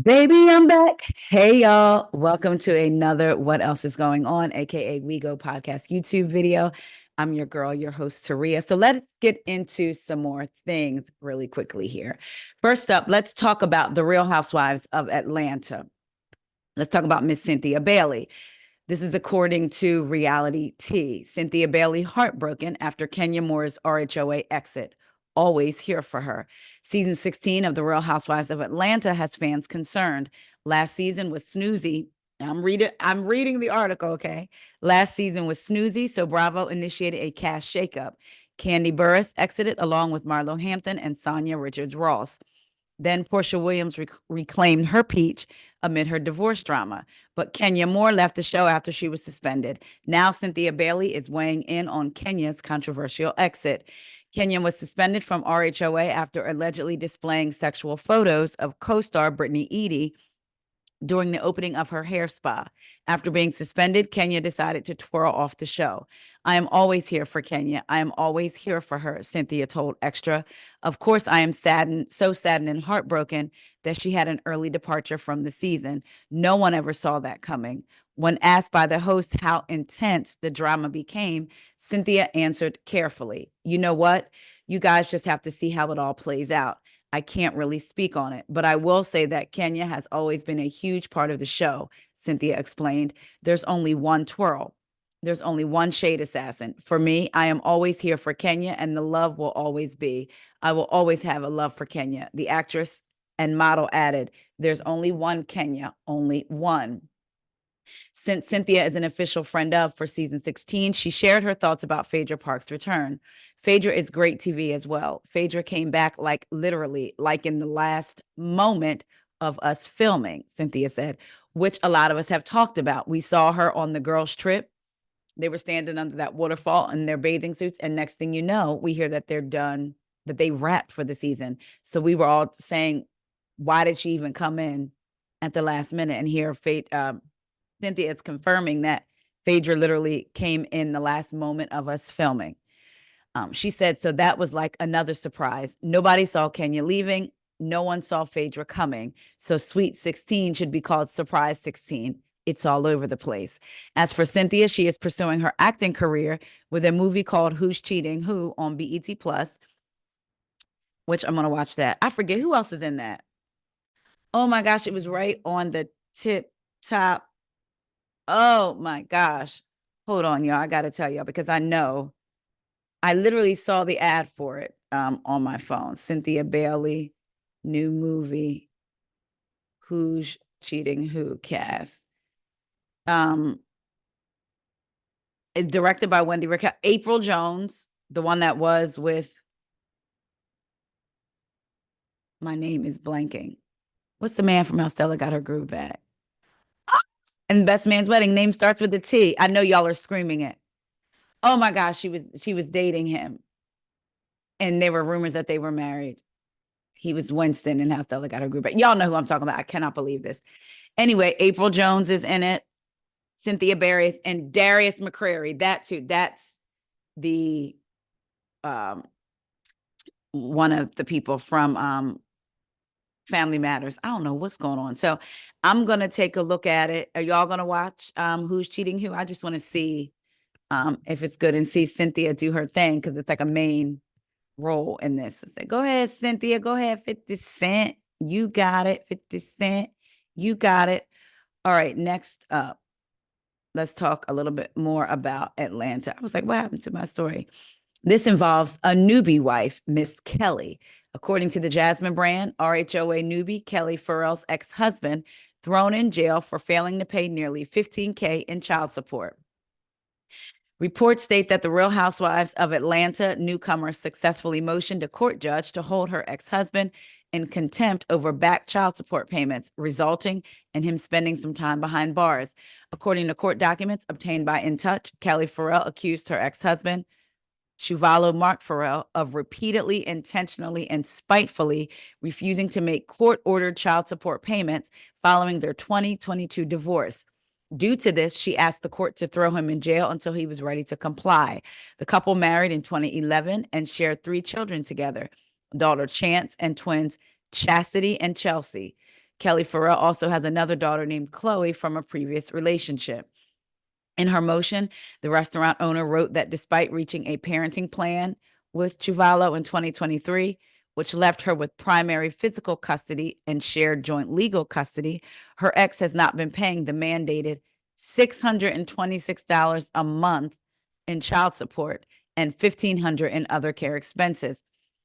Baby, I'm back. Hey, y'all. Welcome to another What Else Is Going On, aka WEIGO podcast YouTube video. I'm your girl, your host, Taria. So let's get into some more things really quickly here. First up, let's talk about the Real Housewives of Atlanta. Let's talk about Miss Cynthia Bailey. This is according to Reality T. Cynthia Bailey heartbroken after Kenya Moore's RHOA exit. Always here for her. Season 16 of The Real Housewives of Atlanta has fans concerned. Last season was snoozy. I'm reading the article, okay? Last season was snoozy, so Bravo initiated a cast shakeup. Candy Burris exited along with Marlo Hampton and Sonia Richards Ross. Then Portia Williams reclaimed her peach amid her divorce drama. But Kenya Moore left the show after she was suspended. Now Cynthia Bailey is weighing in on Kenya's controversial exit. Kenya was suspended from RHOA after allegedly displaying sexual photos of co-star Brittany Eady during the opening of her hair spa. After being suspended, Kenya decided to twirl off the show. I am always here for Kenya. I am always here for her, Cynthia told Extra. Of course, I am saddened and heartbroken that she had an early departure from the season. No one ever saw that coming. When asked by the host how intense the drama became, Cynthia answered carefully, "You know what? You guys just have to see how it all plays out. I can't really speak on it, but I will say that Kenya has always been a huge part of the show," Cynthia explained. There's only one twirl. There's only one shade assassin. For me, I am always here for Kenya, and the love will always be. I will always have a love for Kenya. The actress and model added, "There's only one Kenya, only one." Since Cynthia is an official friend of for season 16, she shared her thoughts about Phaedra Park's return. Phaedra is great TV as well. Phaedra came back like literally, like in the last moment of us filming, Cynthia said, which a lot of us have talked about. We saw her on the girls' trip. They were standing under that waterfall in their bathing suits. And next thing you know, we hear that they're done, that they wrapped for the season. So we were all saying, why did she even come in at the last minute? And here, Cynthia is confirming that Phaedra literally came in the last moment of us filming. She said, so that was like another surprise. Nobody saw Kenya leaving. No one saw Phaedra coming. So Sweet 16 should be called Surprise 16. It's all over the place. As for Cynthia, she is pursuing her acting career with a movie called Who's Cheating Who on BET Plus, which I'm going to watch that. I forget who else is in that. Oh my gosh, it was right on the tip top. Oh my gosh. Hold on, y'all. I got to tell y'all because I know I literally saw the ad for it on my phone. Cynthia Bailey, new movie, Who's Cheating Who cast. It's directed by Wendy Raquel. April Jones, the one that was with, my name is blanking. What's the man from How Stella Got Her Groove Back? And Best Man's Wedding, name starts with a T. I know y'all are screaming it. Oh my gosh, she was dating him. And there were rumors that they were married. He was Winston in How Stella Got Her Groove Back. Y'all know who I'm talking about. I cannot believe this. Anyway, April Jones is in it. Cynthia Barris and Darius McCrary. That too. That's the one of the people from Family Matters. I don't know what's going on. So I'm gonna take a look at it. Are y'all gonna watch Who's Cheating Who? I just want to see if it's good and see Cynthia do her thing because it's like a main role in this. I said, go ahead, Cynthia. Go ahead, 50 Cent. You got it, 50 Cent. You got it. All right, next up, let's talk a little bit more about Atlanta. I was like, what happened to my story? This involves a newbie wife, Miss Kelli. According to the Jasmine brand, RHOA newbie Kelli Farrell's ex-husband thrown in jail for failing to pay nearly $15K in child support. Reports state that the Real Housewives of Atlanta newcomer successfully motioned a court judge to hold her ex-husband in contempt over back child support payments, resulting in him spending some time behind bars. According to court documents obtained by In Touch, Kelli Farrell accused her ex-husband, Shuvalo Mark Farrell, of repeatedly, intentionally, and spitefully refusing to make court-ordered child support payments following their 2022 divorce. Due to this, she asked the court to throw him in jail until he was ready to comply. The couple married in 2011 and shared 3 children together, daughter Chance and twins Chastity and Chelsea. Kelli Farrell also has another daughter named Chloe from a previous relationship. In her motion, the restaurant owner wrote that despite reaching a parenting plan with Chuvalo in 2023, which left her with primary physical custody and shared joint legal custody, her ex has not been paying the mandated $626 a month in child support and $1,500 in other care expenses.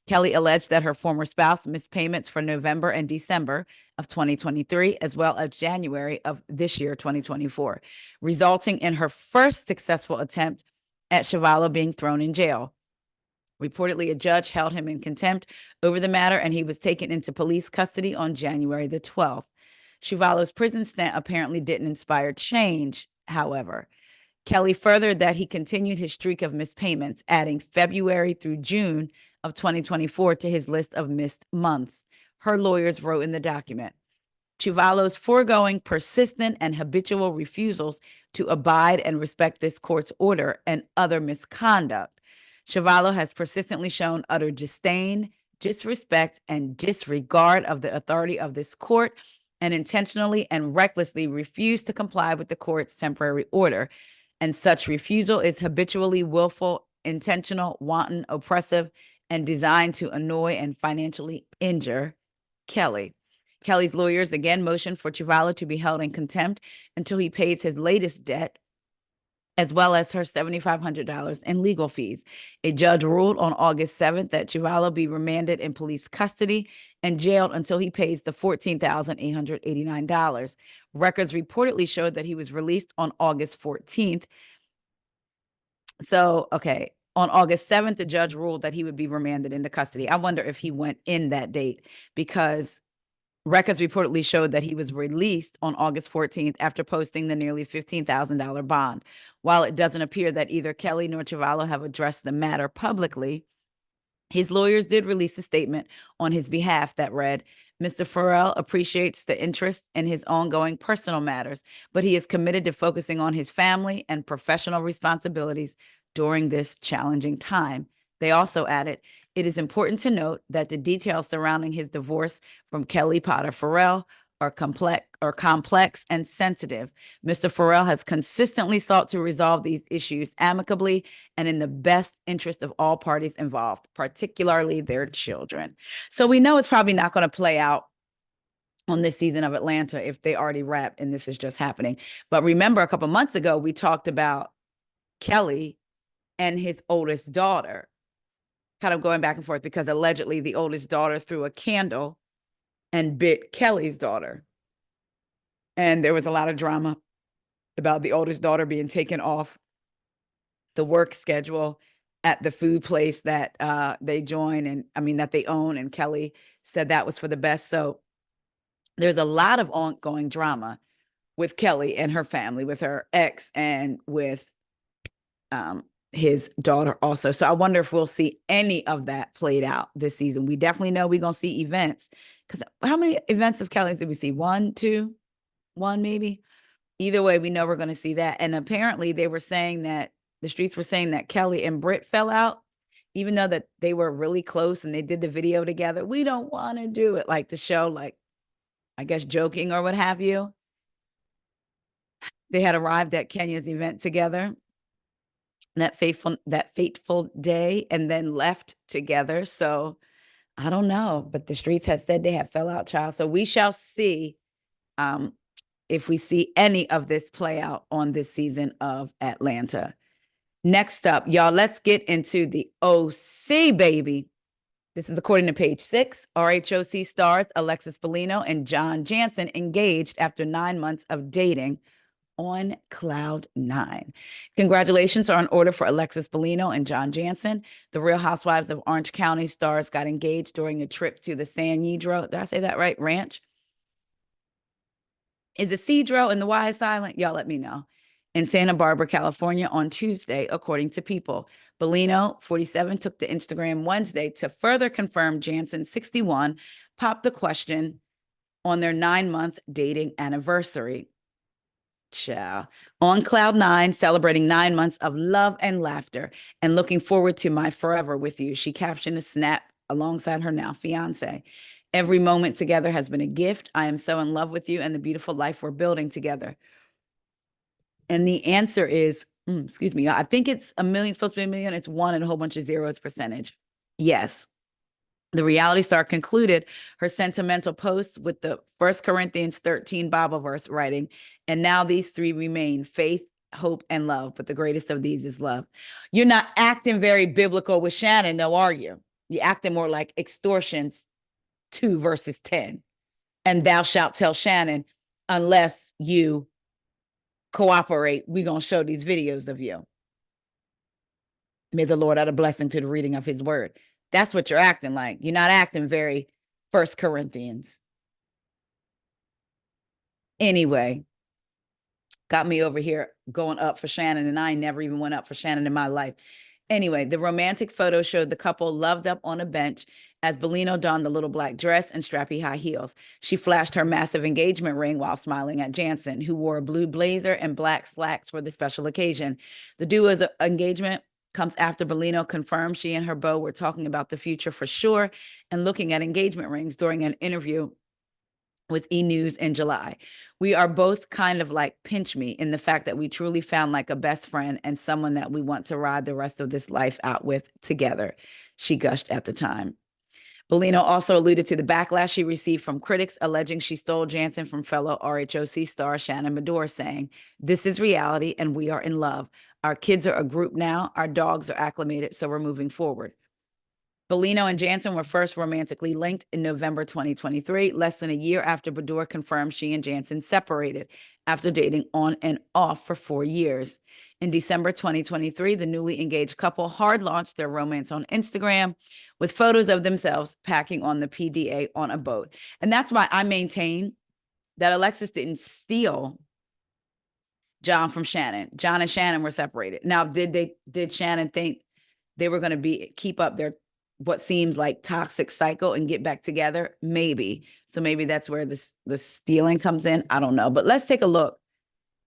Kelli alleged that her former spouse missed payments for November and December of 2023, as well as January of this year, 2024, resulting in her first successful attempt at Chuvalo being thrown in jail. Reportedly, a judge held him in contempt over the matter, and he was taken into police custody on January the 12th. Chuvalo's prison stint apparently didn't inspire change, however. Kelli furthered that he continued his streak of missed payments, adding February through June of 2024 to his list of missed months. Her lawyers wrote in the document, Chuvalo's foregoing persistent and habitual refusals to abide and respect this court's order and other misconduct. Chuvalo has persistently shown utter disdain, disrespect, and disregard of the authority of this court and intentionally and recklessly refused to comply with the court's temporary order. And such refusal is habitually willful, intentional, wanton, oppressive, and designed to annoy and financially injure Kelli. Kelli's lawyers again motioned for Chuvalo to be held in contempt until he pays his latest debt, as well as her $7,500 in legal fees. A judge ruled on August 7th that Chuvalo be remanded in police custody and jailed until he pays the $14,889. Records reportedly showed that he was released on August 14th. So, okay, on August 7th, the judge ruled that he would be remanded into custody. I wonder if he went in that date, because records reportedly showed that he was released on August 14th after posting the nearly $15,000 bond. While it doesn't appear that either Kelli nor Chuvalo have addressed the matter publicly, his lawyers did release a statement on his behalf that read, Mr. Farrell appreciates the interest in his ongoing personal matters, but he is committed to focusing on his family and professional responsibilities during this challenging time. They also added, it is important to note that the details surrounding his divorce from Kelli Potter Farrell are complex and sensitive. Mr. Farrell has consistently sought to resolve these issues amicably and in the best interest of all parties involved, particularly their children. So we know it's probably not going to play out on this season of Atlanta if they already wrapped and this is just happening. But remember, a couple months ago, we talked about Kelli and his oldest daughter kind of going back and forth because allegedly the oldest daughter threw a candle and bit Kelli's daughter. And there was a lot of drama about the oldest daughter being taken off the work schedule at the food place that they join and that they own. And Kelli said that was for the best. So there's a lot of ongoing drama with Kelli and her family, with her ex and with his daughter also. So I wonder if we'll see any of that played out this season. We definitely know we're going to see events, because how many events of Kelli's did we see? One, two, one maybe? Either way, we know we're going to see that. And apparently they were saying that, the streets were saying that Kelli and Britt fell out, even though that they were really close and they did the video together. We don't want to do it, like the show, like, I guess joking or what have you. They had arrived at Kenya's event together that fateful day and then left together. So I don't know, but the streets have said they have fell out, child. So we shall see if we see any of this play out on this season of Atlanta. Next up, y'all, let's get into the OC, baby. This is according to page 6. RHOC stars Alexis Bellino and John Jansen engaged after 9 months of dating on cloud 9. Congratulations are in order for Alexis Bellino and John Jansen. The Real Housewives of Orange County stars got engaged during a trip to the San Ysidro, did I say that right, ranch? Is it Cedro and the Y is silent? Y'all let me know. In Santa Barbara, California on Tuesday, according to People. Bellino, 47, took to Instagram Wednesday to further confirm Jansen, 61, popped the question on their 9-month dating anniversary. Ciao. On cloud 9, celebrating 9 months of love and laughter and looking forward to my forever with you, she captioned a snap alongside her now fiance. Every moment together has been a gift. I am so in love with you and the beautiful life we're building together. And the answer is, excuse me, I think it's a million, supposed to be a million. It's one and a whole bunch of zeros percentage. Yes. The reality star concluded her sentimental post with the 1 Corinthians 13 Bible verse writing, and now these three remain: faith, hope, and love. But the greatest of these is love. You're not acting very biblical with Shannon, though, are you? You're acting more like Extortions 2 verses 10. And thou shalt tell Shannon, unless you cooperate, we're going to show these videos of you. May the Lord add a blessing to the reading of his word. That's what you're acting like. You're not acting very 1 Corinthians. Anyway, got me over here going up for Shannon, and I never even went up for Shannon in my life. Anyway, the romantic photo showed the couple loved up on a bench as Bellino donned the little black dress and strappy high heels. She flashed her massive engagement ring while smiling at Jansen, who wore a blue blazer and black slacks for the special occasion. The duo's engagement comes after Bellino confirmed she and her beau were talking about the future for sure and looking at engagement rings during an interview with E! News in July. We are both kind of like pinch me in the fact that we truly found like a best friend and someone that we want to ride the rest of this life out with together, she gushed at the time. Bellino also alluded to the backlash she received from critics alleging she stole Jansen from fellow RHOC star Shannon Medore, saying, "This is reality and we are in love. Our kids are a group now. Our dogs are acclimated, so we're moving forward." Bellino and Jansen were first romantically linked in November 2023, less than a year after Bedour confirmed she and Jansen separated after dating on and off for 4 years. In December 2023, the newly engaged couple hard launched their romance on Instagram with photos of themselves packing on the PDA on a boat. And that's why I maintain that Alexis didn't steal John from Shannon. John and Shannon were separated. Now, did Shannon think they were going to keep up their what seems like toxic cycle and get back together? Maybe. So maybe that's where the stealing comes in. I don't know. But let's take a look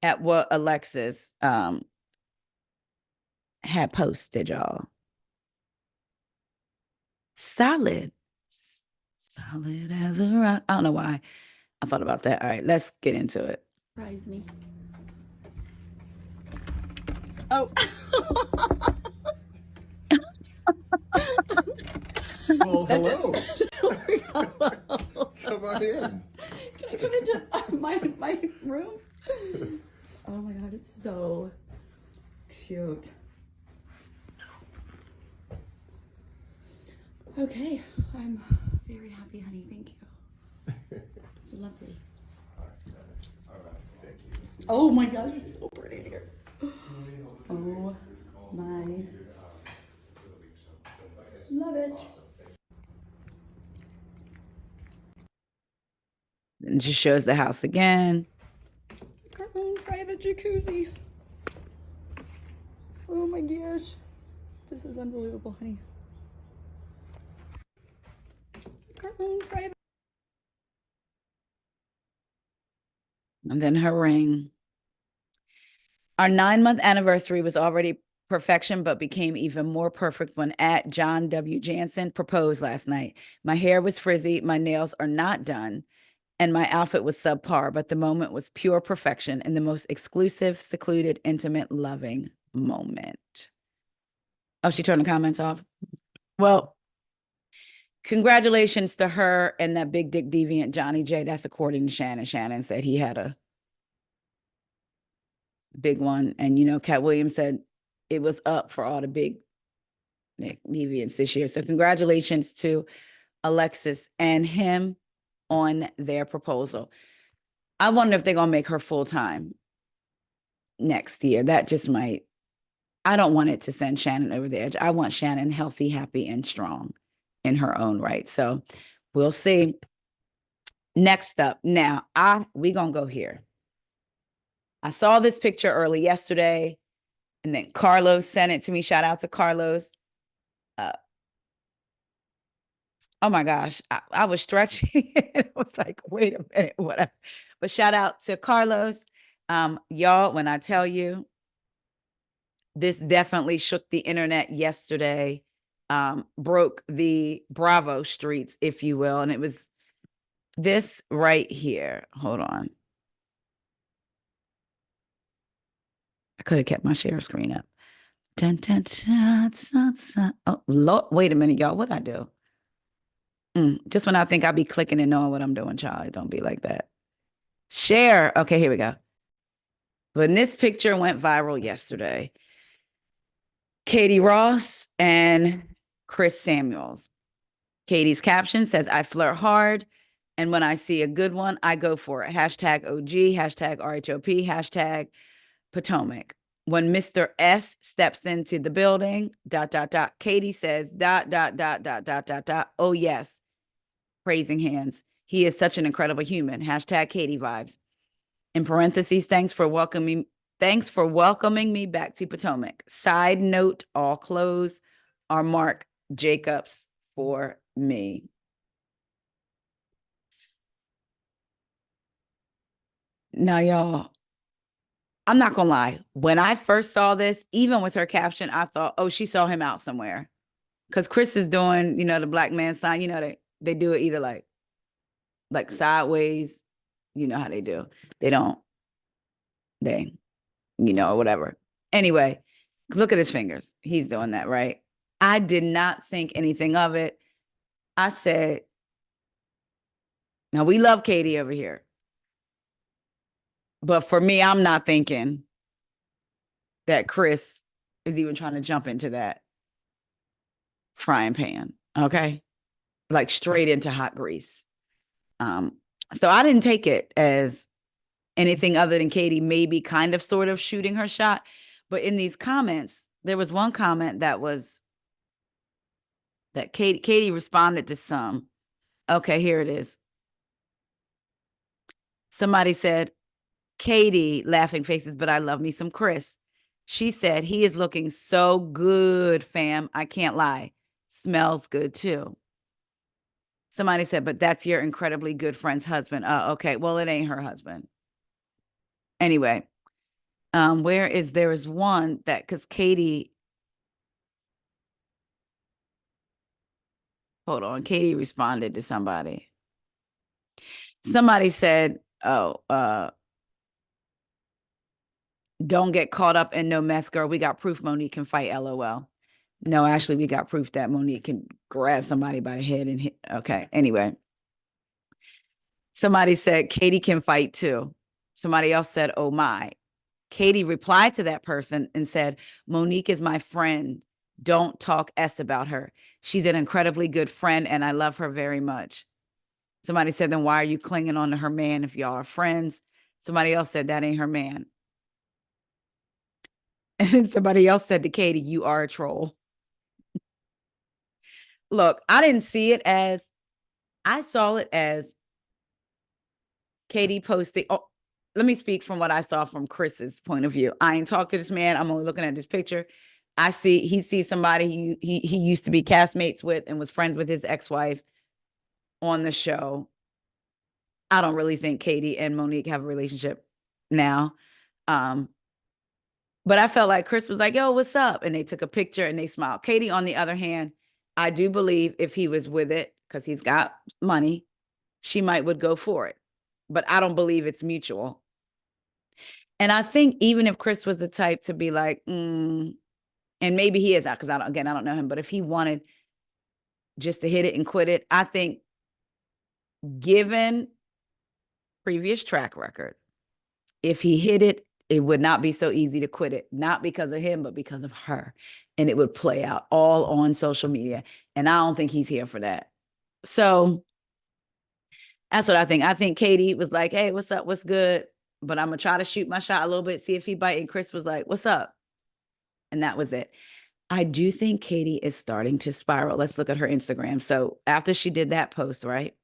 at what Alexis had posted, y'all. Solid as a rock. I don't know why I thought about that. All right, let's get into it. Surprise me. Oh. Well, hello. Hello. Come on in. Can I come into my room? Oh my god, it's so cute. Okay, I'm very happy, honey. Thank you. It's lovely. All right, thank you. Oh my god, it's so pretty here. Oh my. Love it. And just shows the house again. Our own private jacuzzi. Oh my gosh. This is unbelievable, honey. Our own private. And then her ring. Our 9-month anniversary was already perfection, but became even more perfect when at John W. Jansen proposed last night. My hair was frizzy, my nails are not done, and my outfit was subpar, but the moment was pure perfection in the most exclusive, secluded, intimate, loving moment. Oh, she turned the comments off? Well, congratulations to her and that big dick deviant Johnny J. That's according to Shannon. Shannon said he had a big one. And, you know, Cat Williams said it was up for all the big deviants this year. So congratulations to Alexis and him on their proposal. I wonder if they're going to make her full-time next year. That just might, I don't want it to send Shannon over the edge. I want Shannon healthy, happy, and strong in her own right. So we'll see. Next up, now, we going to go here. I saw this picture early yesterday, and then Carlos sent it to me. Shout out to Carlos. Oh my gosh, I was stretching. It was like, wait a minute, whatever. But shout out to Carlos. Y'all, when I tell you, this definitely shook the internet yesterday, broke the Bravo streets, if you will. And it was this right here. Hold on. I could have kept my share screen up. Dun, dun, dun, dun, dun. Oh, Lord, wait a minute, y'all. What'd I do? Just when I think I'll be clicking and knowing what I'm doing, child. Don't be like that. Share. Okay, here we go. When this picture went viral yesterday, Katie Rost and Chris Samuels. Katie's caption says, I flirt hard. And when I see a good one, I go for it. Hashtag OG, hashtag RHOP, hashtag Potomac. When Mr. S steps into the building, ... Katie says, ... Oh, yes. Praising hands. He is such an incredible human. Hashtag Katie vibes. In parentheses, thanks for welcoming me back to Potomac. Side note, all clothes are Mark Jacobs for me. Now, y'all, I'm not gonna lie. When I first saw this, even with her caption, I thought, oh, she saw him out somewhere. Because Chris is doing, the black man sign. They do it either like sideways. You know how they do. They don't, or whatever. Anyway, look at his fingers. He's doing that, right? I did not think anything of it. I said, now we love Katie over here. But for me, I'm not thinking that Chris is even trying to jump into that frying pan. Okay. Like straight into hot grease. So I didn't take it as anything other than Katie maybe kind of sort of shooting her shot. But in these comments, there was one comment that Katie responded to some. Okay, here it is. Somebody said, Katie, laughing faces, but I love me some Chris. She said, he is looking so good, fam. I can't lie. Smells good too. Somebody said, but that's your incredibly good friend's husband. Okay. Well, it ain't her husband. Anyway, there is one that, because Katie, hold on, Katie responded to somebody. Somebody said, don't get caught up in no mess, girl. We got proof Monique can fight, LOL. No, actually, we got proof that Monique can grab somebody by the head and hit. Okay, anyway. Somebody said, Katie can fight too. Somebody else said, oh my. Katie replied to that person and said, Monique is my friend. Don't talk S about her. She's an incredibly good friend and I love her very much. Somebody said, then why are you clinging on to her man if y'all are friends? Somebody else said, that ain't her man. And somebody else said to Katie, you are a troll. Look, I didn't see it as, I saw it as Katie posting. Oh, let me speak from what I saw from Chris's point of view. I ain't talked to this man. I'm only looking at this picture. He sees somebody he used to be castmates with and was friends with his ex-wife on the show. I don't really think Katie and Monique have a relationship now. But I felt like Chris was like, yo, what's up? And they took a picture and they smiled. Katie, on the other hand, I do believe if he was with it, because he's got money, she would go for it. But I don't believe it's mutual. And I think even if Chris was the type to be like, and maybe he is, because I don't know him, but if he wanted just to hit it and quit it, I think given previous track record, if he hit it, it would not be so easy to quit it, not because of him, but because of her. And it would play out all on social media. And I don't think he's here for that. So that's what I think. I think Katie was like, hey, what's up? What's good? But I'm going to try to shoot my shot a little bit, see if he bites. And Chris was like, what's up? And that was it. I do think Katie is starting to spiral. Let's look at her Instagram. So after she did that post, right?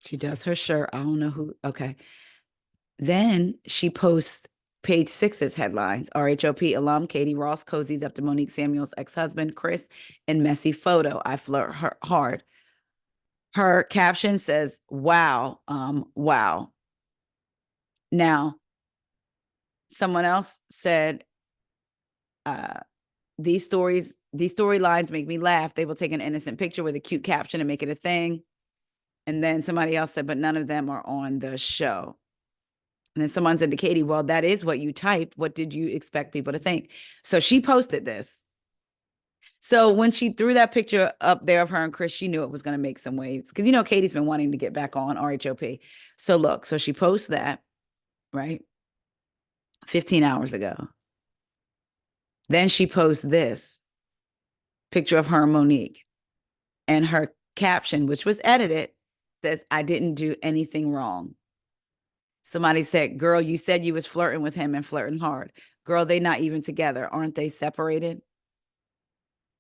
She does her shirt. I don't know who. Okay. Then she posts page 6's headlines. RHOP alum Katie Rost cozies up to Monique Samuels' ex-husband, Chris, in messy photo. I flirt hard. Her caption says, wow, wow. Now, someone else said, these stories these storylines make me laugh. They will take an innocent picture with a cute caption and make it a thing. And then somebody else said, but none of them are on the show. And then someone said to Katie, well, that is what you typed. What did you expect people to think? So she posted this. So when she threw that picture up there of her and Chris, she knew it was going to make some waves. Because, Katie's been wanting to get back on RHOP. So look, so she posts that, right? 15 hours ago. Then she posts this picture of her and Monique. And her caption, which was edited, says, I didn't do anything wrong. Somebody said, girl, you said you was flirting with him and flirting hard. Girl, they not even together. Aren't they separated?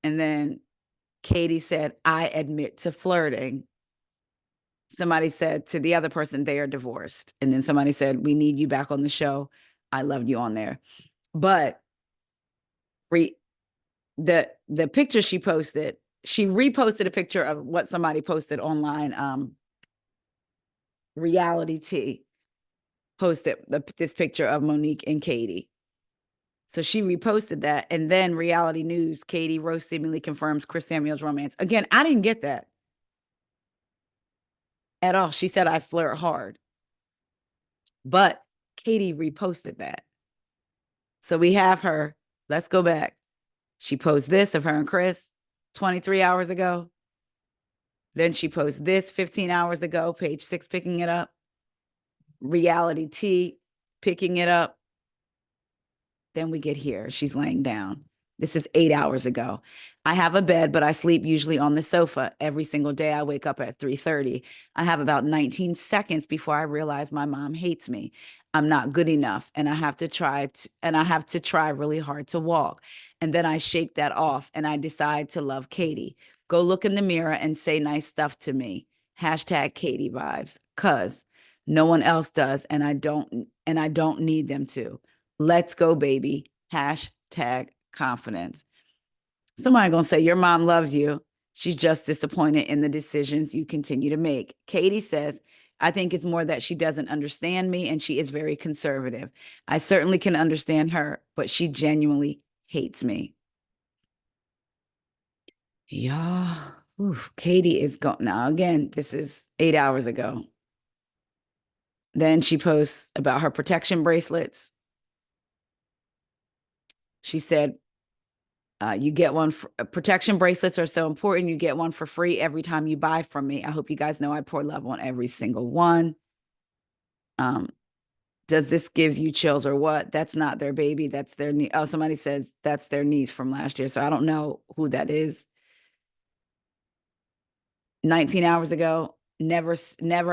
And then Katie said, I admit to flirting. Somebody said to the other person, they are divorced. And then somebody said, we need you back on the show. I loved you on there. But the picture she posted, she reposted a picture of what somebody posted online. Reality T posted this picture of Monique and Katie. So she reposted that. And then Reality News, Katie Rost seemingly confirms Chris Samuel's romance. Again, I didn't get that at all. She said, I flirt hard. But Katie reposted that. So we have her. Let's go back. She posted this of her and Chris 23 hours ago. Then she posted this 15 hours ago, page 6 picking it up. Reality T picking it up. Then we get here. She's laying down. This is 8 hours ago. I have a bed, but I sleep usually on the sofa. Every single day I wake up at 3:30. I have about 19 seconds before I realize my mom hates me. I'm not good enough and I have to try really hard to walk. And then I shake that off and I decide to love Katie. Go look in the mirror and say nice stuff to me. Hashtag Katie vibes. Cause no one else does and I don't need them to. Let's go, baby. Hashtag confidence. Somebody gonna say your mom loves you. She's just disappointed in the decisions you continue to make. Katie says, I think it's more that she doesn't understand me and she is very conservative. I certainly can understand her, but she genuinely hates me. Yeah. Katie is gone. Now, again, this is 8 hours ago. Then she posts about her protection bracelets. She said, you get one for, protection bracelets are so important. You get one for free every time you buy from me. I hope you guys know I pour love on every single one. Does this gives you chills or what? That's not their baby. That's their niece. Oh, somebody says that's their niece from last year. So I don't know who that is. 19 hours ago, never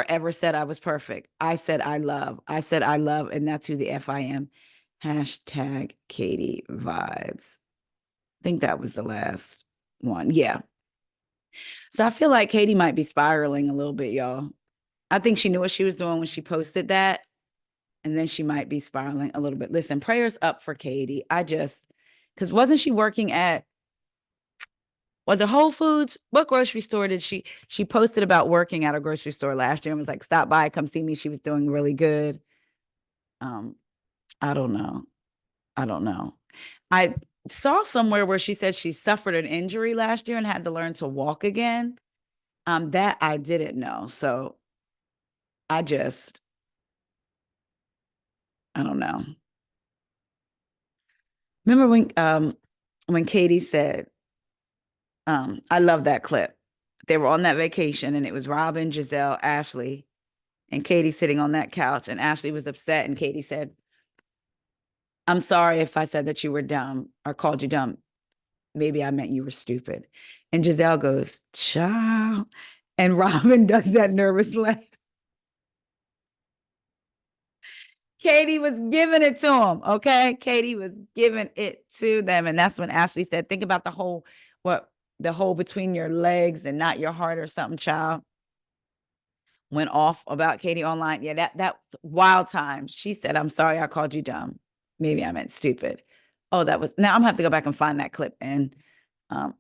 ever said I was perfect. I said I love. And that's who the F I am. Hashtag Katie vibes. I think that was the last one. Yeah. So I feel like Katie might be spiraling a little bit, y'all. I think she knew what she was doing when she posted that. And then she might be spiraling a little bit. Listen, prayers up for Katie. Because wasn't she working at, was it Whole Foods? What grocery store did she posted about working at a grocery store last year and was like, stop by, come see me. She was doing really good. I don't know. I saw somewhere where she said she suffered an injury last year and had to learn to walk again. That I didn't know. So I don't know. Remember when Katie said, I love that clip. They were on that vacation and it was Robin, Giselle, Ashley, and Katie sitting on that couch. And Ashley was upset. And Katie said, I'm sorry if I said that you were dumb or called you dumb. Maybe I meant you were stupid. And Giselle goes, child. And Robin does that nervous laugh. Katie was giving it to him. Okay. Katie was giving it to them. And that's when Ashley said, think about the hole between your legs and not your heart or something, child. Went off about Katie online. Yeah, that's wild time. She said, I'm sorry I called you dumb. Maybe I meant stupid. Oh, now I'm gonna have to go back and find that clip and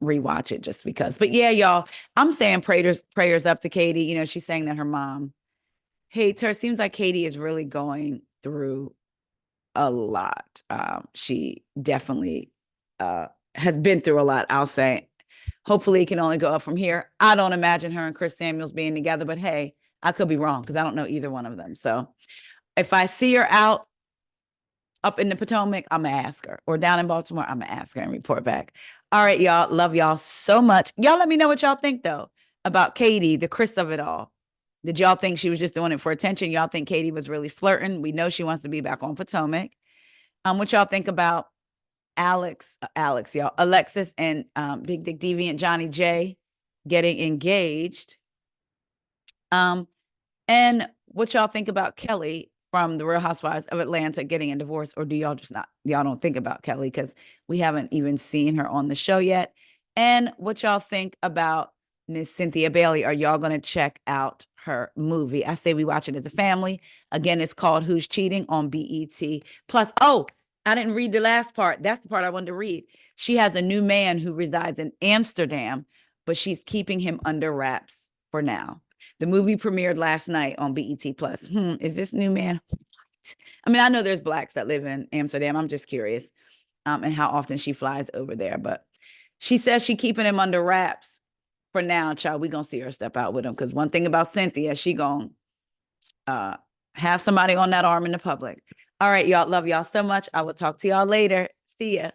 rewatch it just because. But yeah, y'all, I'm saying prayers up to Katie. She's saying that her mom hates her. Seems like Katie is really going through a lot. She definitely has been through a lot, I'll say. Hopefully it can only go up from here. I don't imagine her and Chris Samuels being together, but hey, I could be wrong because I don't know either one of them. So if I see her out up in the Potomac, I'm going to ask her. Or down in Baltimore, I'm going to ask her and report back. All right, y'all. Love y'all so much. Y'all let me know what y'all think, though, about Katie, the Chris of it all. Did y'all think she was just doing it for attention? Y'all think Katie was really flirting? We know she wants to be back on Potomac. What y'all think about Alexis and Big Dick Deviant Johnny J getting engaged? And what y'all think about Kelli from the Real Housewives of Atlanta getting a divorce? Or do y'all just not, y'all don't think about Kelli because we haven't even seen her on the show yet? And what y'all think about Miss Cynthia Bailey? Are y'all going to check out her movie? I say we watch it as a family. Again, it's called Who's Cheating on BET Plus. Oh, I didn't read the last part. That's the part I wanted to read. She has a new man who resides in Amsterdam, but she's keeping him under wraps for now. The movie premiered last night on BET Plus. Is this new man white? I mean, I know there's blacks that live in Amsterdam. I'm just curious, and how often she flies over there. But she says she keeping him under wraps for now, child. We gonna see her step out with him because one thing about Cynthia, she gonna have somebody on that arm in the public. All right, y'all. Love y'all so much. I will talk to y'all later. See ya.